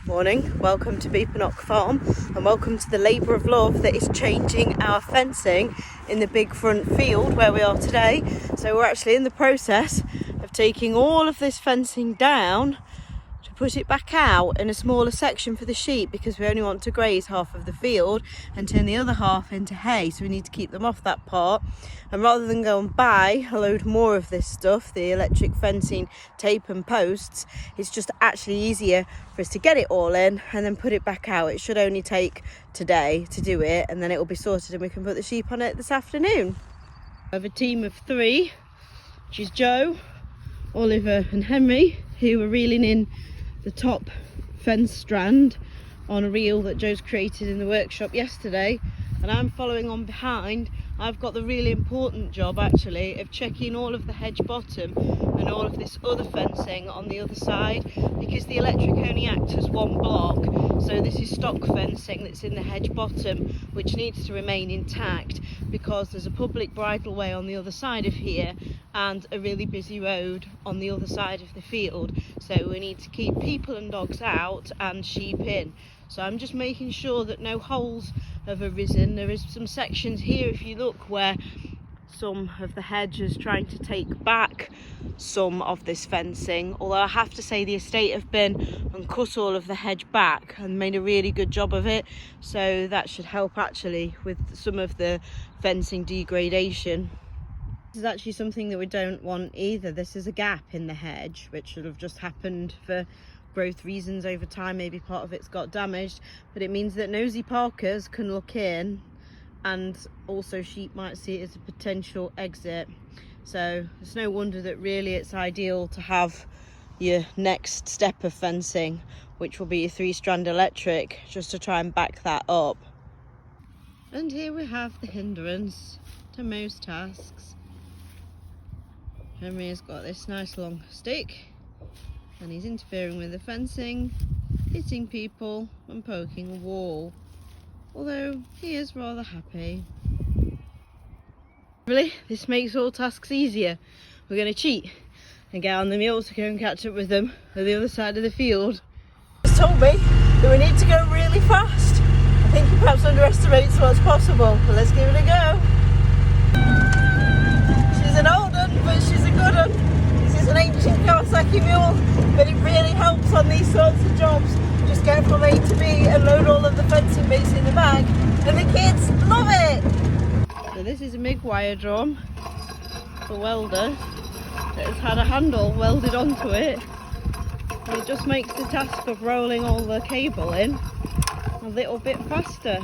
Morning, welcome to Beepanock Farm and welcome to the labour of love that is changing our fencing in the big front field where we are today. So we're actually in the process of taking all of this fencing down to put it back out in a smaller section for the sheep, because we only want to graze half of the field and turn the other half into hay, so we need to keep them off that part. And rather than go and buy a load more of this stuff, the electric fencing tape and posts, it's just actually easier for us to get it all in and then put it back out. It should only take today to do it, and then it will be sorted and we can put the sheep on it this afternoon. I have a team of 3, which is Joe, Oliver and Henry, who are reeling in the top fence strand on a reel that Joe's created in the workshop yesterday, and I'm following on behind. I've got the really important job actually of checking all of the hedge bottom and all of this other fencing on the other side, because the electric only acts as one block, so this is stock fencing that's in the hedge bottom which needs to remain intact, because there's a public bridleway on the other side of here and a really busy road on the other side of the field, so we need to keep people and dogs out and sheep in. So I'm just making sure that no holes have arisen. There is some sections here, if you look, where some of the hedge is trying to take back some of this fencing, although I have to say the estate have been and cut all of the hedge back and made a really good job of it, so that should help actually with some of the fencing degradation. This is actually something that we don't want either. This is a gap in the hedge which should have just happened for growth reasons over time. Maybe part of it's got damaged, but it means that nosy parkers can look in, and also sheep might see it as a potential exit. So it's no wonder that really it's ideal to have your next step of fencing, which will be a 3-strand electric, just to try and back that up. And here we have the hindrance to most tasks. Henry has got this nice long stick and he's interfering with the fencing, hitting people and poking a wall, although he is rather happy. Really, this makes all tasks easier. We're going to cheat and get on the mule to go and catch up with them at the other side of the field. He's told me that we need to go really fast. I think he perhaps underestimates what's possible, but let's give it a go. She's an old one, but she's a good one. This is an ancient Kawasaki mule, but it really helps on these sorts of jobs. Just get from A to B and load all of the fencing bits in the bag, and the kids love it. So this is a MIG wire drum, the welder, that has had a handle welded onto it, and it just makes the task of rolling all the cable in a little bit faster,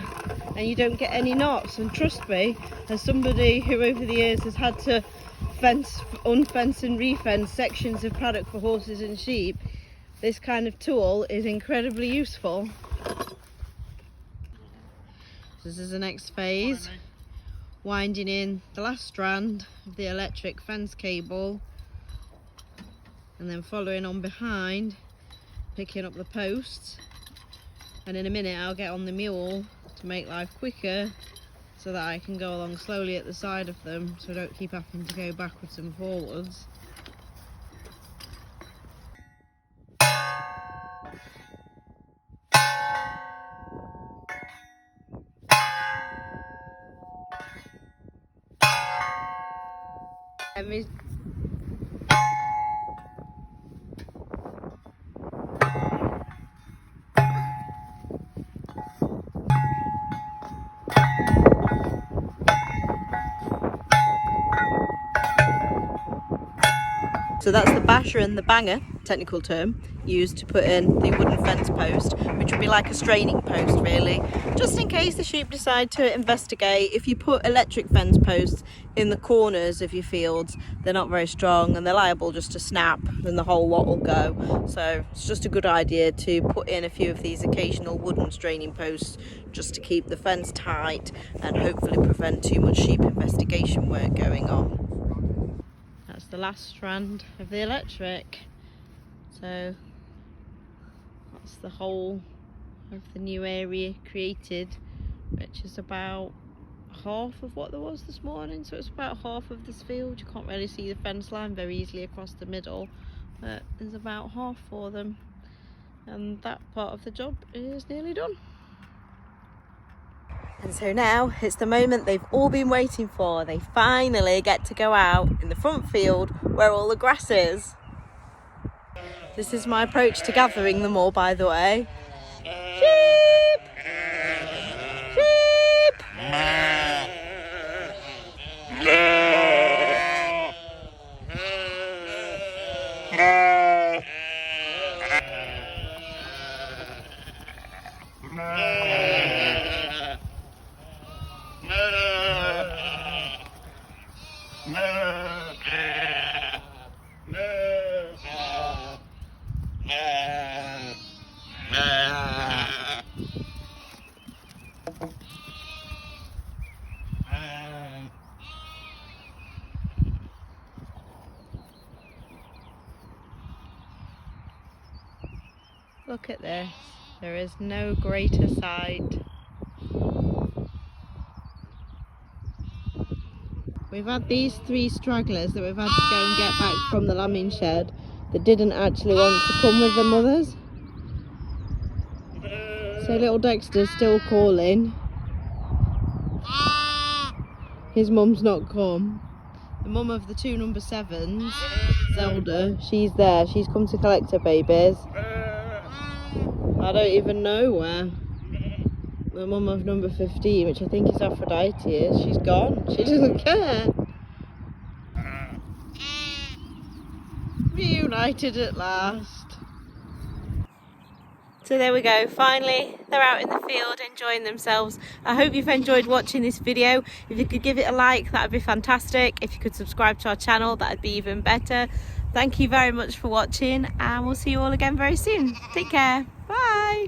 and you don't get any knots. And trust me, as somebody who over the years has had to fence, unfence and refence sections of paddock for horses and sheep, this kind of tool is incredibly useful. This is the next phase, winding in the last strand of the electric fence cable, and then following on behind, picking up the posts, and in a minute I'll get on the mule to make life quicker, so that I can go along slowly at the side of them, so I don't keep having to go backwards and forwards. So that's the basher and the banger, technical term, used to put in the wooden fence post, which would be like a straining post really, just in case the sheep decide to investigate. If you put electric fence posts in the corners of your fields, they're not very strong and they're liable just to snap and the whole lot will go. So it's just a good idea to put in a few of these occasional wooden straining posts just to keep the fence tight and hopefully prevent too much sheep investigation work going on. That's the last strand of the electric. So that's the whole of the new area created, which is about half of what there was this morning. So it's about half of this field. You can't really see the fence line very easily across the middle, but there's about half for them. and that part of the job is nearly done. And so now it's the moment they've all been waiting for. They finally get to go out in the front field where all the grass is. This is my approach to gathering them all, by the way. Sheep! Sheep! Look at this, there is no greater sight. We've had these 3 stragglers that we've had to go and get back from the lambing shed that didn't actually want to come with their mothers. So little Dexter's still calling. His mum's not come. The mum of the 2 number 7s, Zelda, she's there. She's come to collect her babies. I don't even know where the mum of number 15, which I think is Aphrodite, is. She's gone. She doesn't care. Reunited at last. So there we go, finally they're out in the field enjoying themselves. I hope you've enjoyed watching this video. If you could give it a like, that would be fantastic. If you could subscribe to our channel, that would be even better. Thank you very much for watching, and we'll see you all again very soon. Take care. Bye.